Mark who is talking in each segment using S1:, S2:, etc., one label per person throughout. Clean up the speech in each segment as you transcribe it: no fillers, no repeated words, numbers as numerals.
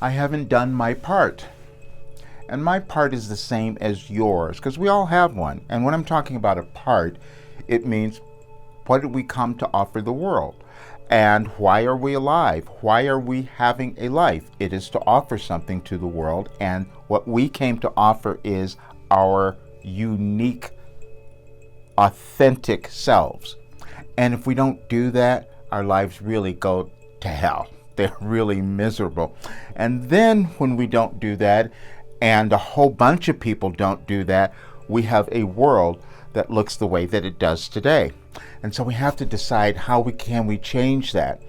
S1: I haven't done my part. And my part is the same as yours, because we all have one. And when I'm talking about a part, it means, what did we come to offer the world? And why are we alive? Why are we having a life? It is to offer something to the world, and what we came to offer is our unique, authentic selves. And if we don't do that, our lives really go to hell. They're really miserable. And then when we don't do that, and a whole bunch of people don't do that, we have a world that looks the way that it does today. And so we have to decide how we change that.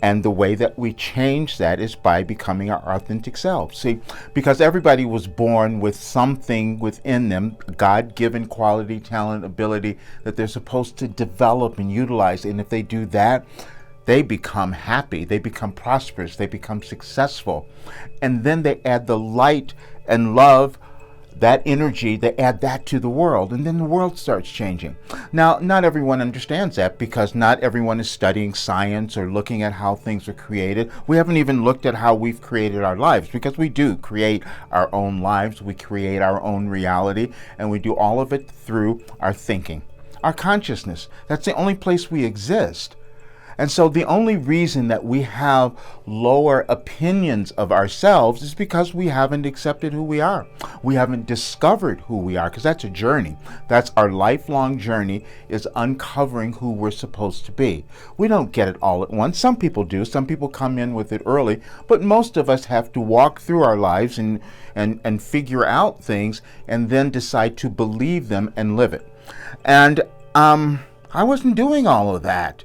S1: And the way that we change that is by becoming our authentic selves. See, because everybody was born with something within them, God-given quality, talent, ability that they're supposed to develop and utilize. And if they do that, they become happy, they become prosperous, they become successful. And then they add the light and love, that energy, they add that to the world, and then the world starts changing. Now, not everyone understands that, because not everyone is studying science or looking at how things are created. We haven't even looked at how we've created our lives, because we do create our own lives, we create our own reality, and we do all of it through our thinking, our consciousness. That's the only place we exist. And so the only reason that we have lower opinions of ourselves is because we haven't accepted who we are. We haven't discovered who we are, because that's a journey. That's our lifelong journey, is uncovering who we're supposed to be. We don't get it all at once. Some people do. Some people come in with it early. But most of us have to walk through our lives and figure out things and then decide to believe them and live it. And I wasn't doing all of that.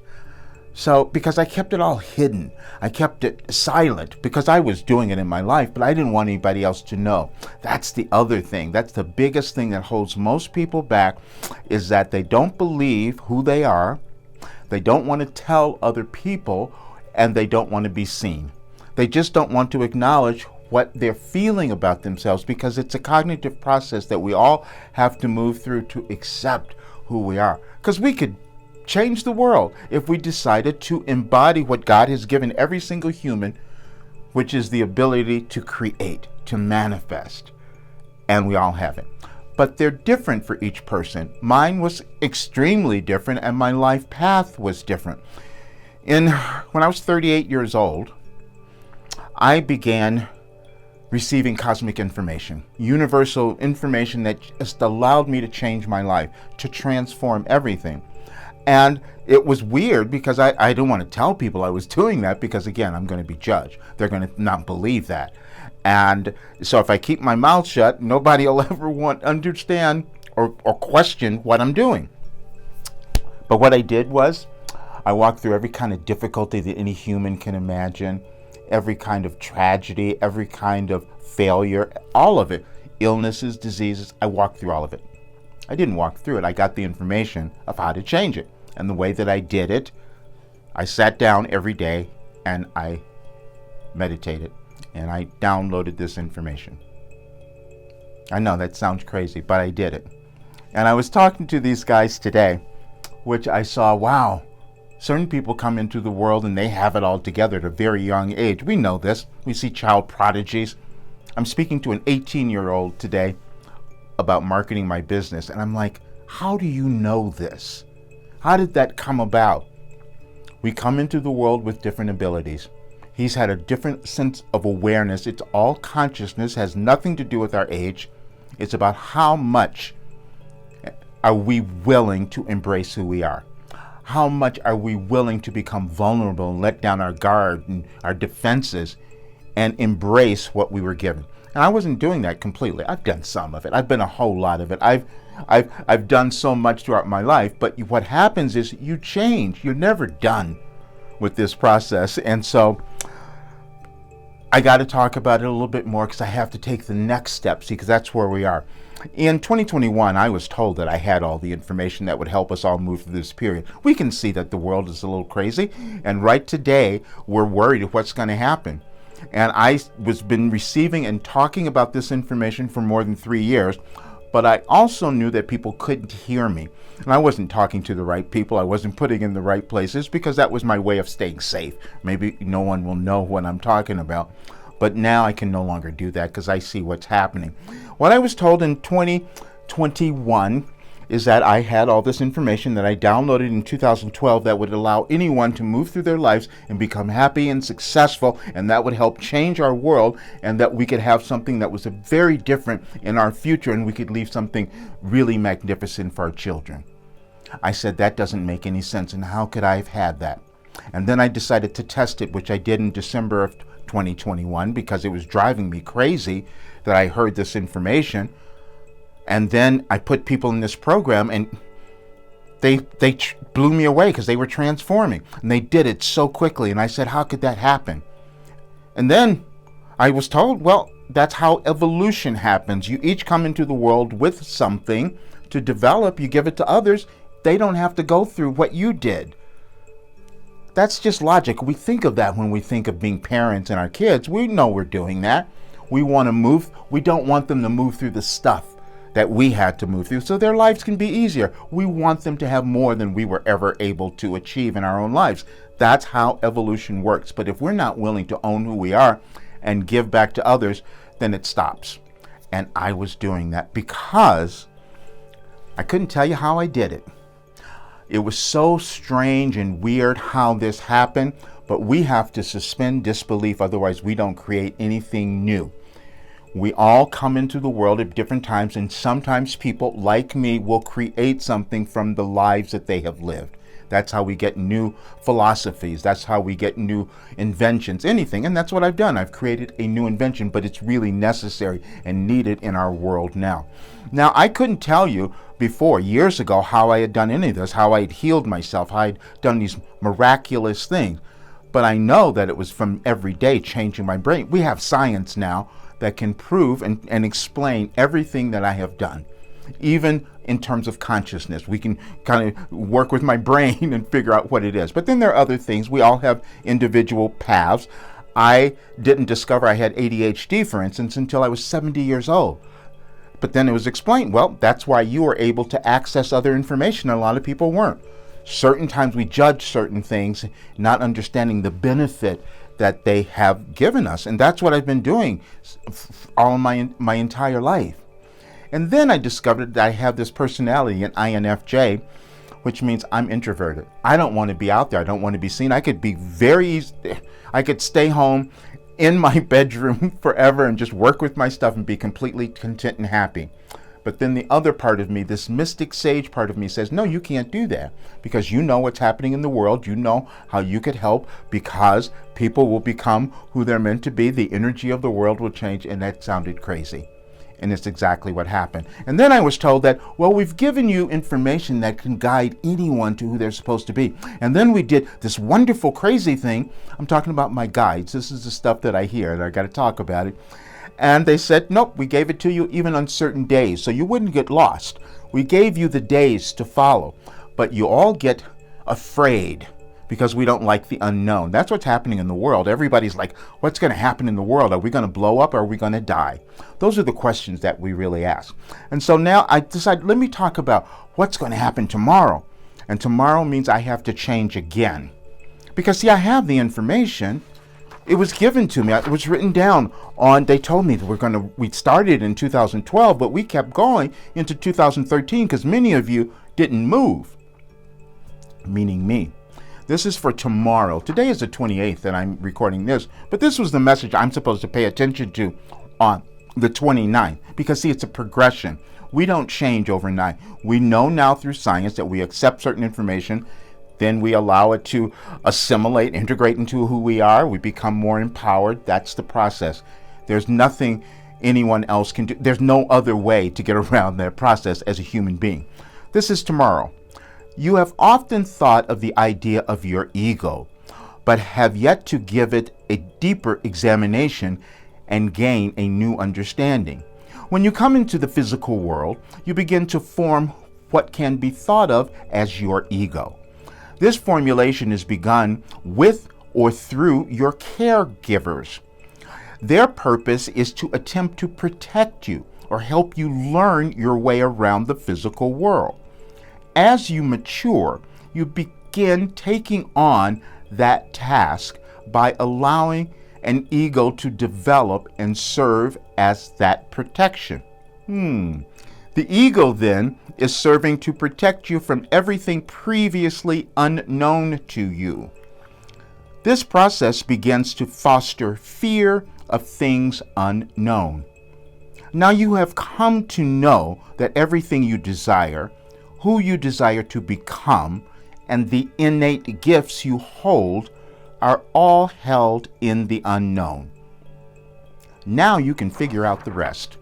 S1: So, because I kept it all hidden, I kept it silent, because I was doing it in my life, but I didn't want anybody else to know. That's the other thing. That's the biggest thing that holds most people back, is that they don't believe who they are, they don't want to tell other people, and they don't want to be seen. They just don't want to acknowledge what they're feeling about themselves, because it's a cognitive process that we all have to move through to accept who we are. Because we could change the world if we decided to embody what God has given every single human, which is the ability to create, to manifest. And we all have it. But they're different for each person. Mine was extremely different, and my life path was different. When I was 38 years old, I began receiving cosmic information, universal information that just allowed me to change my life, to transform everything. And it was weird, because I didn't want to tell people I was doing that, because again, I'm going to be judged. They're going to not believe that. And so if I keep my mouth shut, nobody will ever understand or question what I'm doing. But what I did was, I walked through every kind of difficulty that any human can imagine, every kind of tragedy, every kind of failure, all of it, illnesses, diseases. I walked through all of it. I didn't walk through it. I got the information of how to change it. And the way that I did it, I sat down every day and I meditated and I downloaded this information. I know that sounds crazy, but I did it. And I was talking to these guys today, which I saw, wow, certain people come into the world and they have it all together at a very young age. We know this. We see child prodigies. I'm speaking to an 18-year-old today about marketing my business, and I'm like, how do you know this? How did that come about? We come into the world with different abilities. He's had a different sense of awareness. It's all consciousness, has nothing to do with our age. It's about how much are we willing to embrace who we are? How much are we willing to become vulnerable and let down our guard and our defenses and embrace what we were given? And I wasn't doing that completely. I've done some of it. I've been a whole lot of it. I've done so much throughout my life. But what happens is you change. You're never done with this process. And so I got to talk about it a little bit more, because I have to take the next step, see, because that's where we are. In 2021, I was told that I had all the information that would help us all move through this period. We can see that the world is a little crazy. And right today, we're worried what's going to happen. And I was been receiving and talking about this information for more than 3 years, but I also knew that people couldn't hear me. And I wasn't talking to the right people. I wasn't putting in the right places, because that was my way of staying safe. Maybe no one will know what I'm talking about. But now I can no longer do that because I see what's happening. What I was told in 2021 is that I had all this information that I downloaded in 2012 that would allow anyone to move through their lives and become happy and successful, and that would help change our world, and that we could have something that was very different in our future, and we could leave something really magnificent for our children. I said, that doesn't make any sense, and how could I have had that? And then I decided to test it, which I did in December of 2021, because it was driving me crazy that I heard this information. And then I put people in this program, and they blew me away because they were transforming. And they did it so quickly. And I said, how could that happen? And then I was told, well, that's how evolution happens. You each come into the world with something to develop. You give it to others. They don't have to go through what you did. That's just logic. We think of that when we think of being parents and our kids. We know we're doing that. We want to move. We don't want them to move through the stuff that we had to move through so their lives can be easier. We want them to have more than we were ever able to achieve in our own lives. That's how evolution works. But if we're not willing to own who we are and give back to others, then it stops. And I was doing that because I couldn't tell you how I did it. It was so strange and weird how this happened, but we have to suspend disbelief, otherwise we don't create anything new. We all come into the world at different times, and sometimes people like me will create something from the lives that they have lived. That's how we get new philosophies. That's how we get new inventions, anything. And that's what I've done. I've created a new invention, but it's really necessary and needed in our world now. Now, I couldn't tell you before, years ago, how I had done any of this, how I had healed myself, how I'd done these miraculous things. But I know that it was from every day changing my brain. We have science now that can prove and explain everything that I have done. Even in terms of consciousness, we can kind of work with my brain and figure out what it is. But then there are other things. We all have individual paths. I didn't discover I had ADHD, for instance, until I was 70 years old. But then it was explained, well, that's why you were able to access other information. A lot of people weren't. Certain times we judge certain things, not understanding the benefit that they have given us. And that's what I've been doing all my entire life. And then I discovered that I have this personality, an INFJ, which means I'm introverted. I don't want to be out there. I don't want to be seen. I could be I could stay home in my bedroom forever and just work with my stuff and be completely content and happy. But then the other part of me, this mystic sage part of me, says, no, you can't do that, because you know what's happening in the world. You know how you could help, because people will become who they're meant to be. The energy of the world will change. And that sounded crazy. And it's exactly what happened. And then I was told that, well, we've given you information that can guide anyone to who they're supposed to be. And then we did this wonderful, crazy thing. I'm talking about my guides. This is the stuff that I hear, and I got to talk about it. And they said, nope, we gave it to you even on certain days, so you wouldn't get lost. We gave you the days to follow, but you all get afraid because we don't like the unknown. That's what's happening in the world. Everybody's like, what's going to happen in the world? Are we going to blow up, or are we going to die? Those are the questions that we really ask. And so now I decided, let me talk about what's going to happen tomorrow. And tomorrow means I have to change again. Because, see, I have the information. It was given to me. It was written down on, they told me that we started in 2012, but we kept going into 2013 because many of you didn't move, meaning me. This is for tomorrow. Today is the 28th and I'm recording this, but this was the message I'm supposed to pay attention to on the 29th, because see, it's a progression. We don't change overnight. We know now through science that we accept certain information, then we allow it to assimilate, integrate into who we are. We become more empowered. That's the process. There's nothing anyone else can do. There's no other way to get around that process as a human being. This is tomorrow. You have often thought of the idea of your ego, but have yet to give it a deeper examination and gain a new understanding. When you come into the physical world, you begin to form what can be thought of as your ego. This formulation is begun with or through your caregivers. Their purpose is to attempt to protect you or help you learn your way around the physical world. As you mature, you begin taking on that task by allowing an ego to develop and serve as that protection. The ego then is serving to protect you from everything previously unknown to you. This process begins to foster fear of things unknown. Now you have come to know that everything you desire, who you desire to become, and the innate gifts you hold are all held in the unknown. Now you can figure out the rest.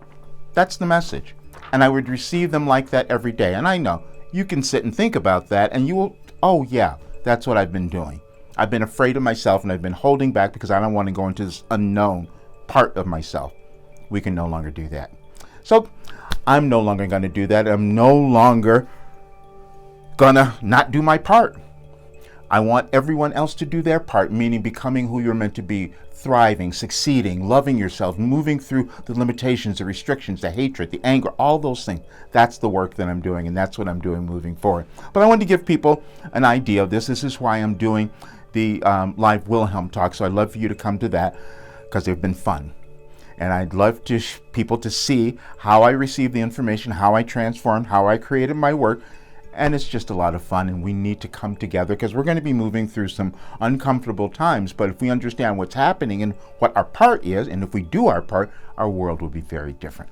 S1: That's the message. And I would receive them like that every day. And I know you can sit and think about that and you will, oh yeah, that's what I've been doing. I've been afraid of myself and I've been holding back because I don't want to go into this unknown part of myself. We can no longer do that. So I'm no longer going to do that. I'm no longer gonna not do my part. I want everyone else to do their part, meaning becoming who you're meant to be, thriving, succeeding, loving yourself, moving through the limitations, the restrictions, the hatred, the anger, all those things. That's the work that I'm doing, and that's what I'm doing moving forward. But I wanted to give people an idea of this. This is why I'm doing the live Wilhelm talk, so I'd love for you to come to that because they've been fun. And I'd love to people to see how I receive the information, how I transformed, how I created my work. And it's just a lot of fun, and we need to come together because we're going to be moving through some uncomfortable times. But if we understand what's happening and what our part is, and if we do our part, our world will be very different.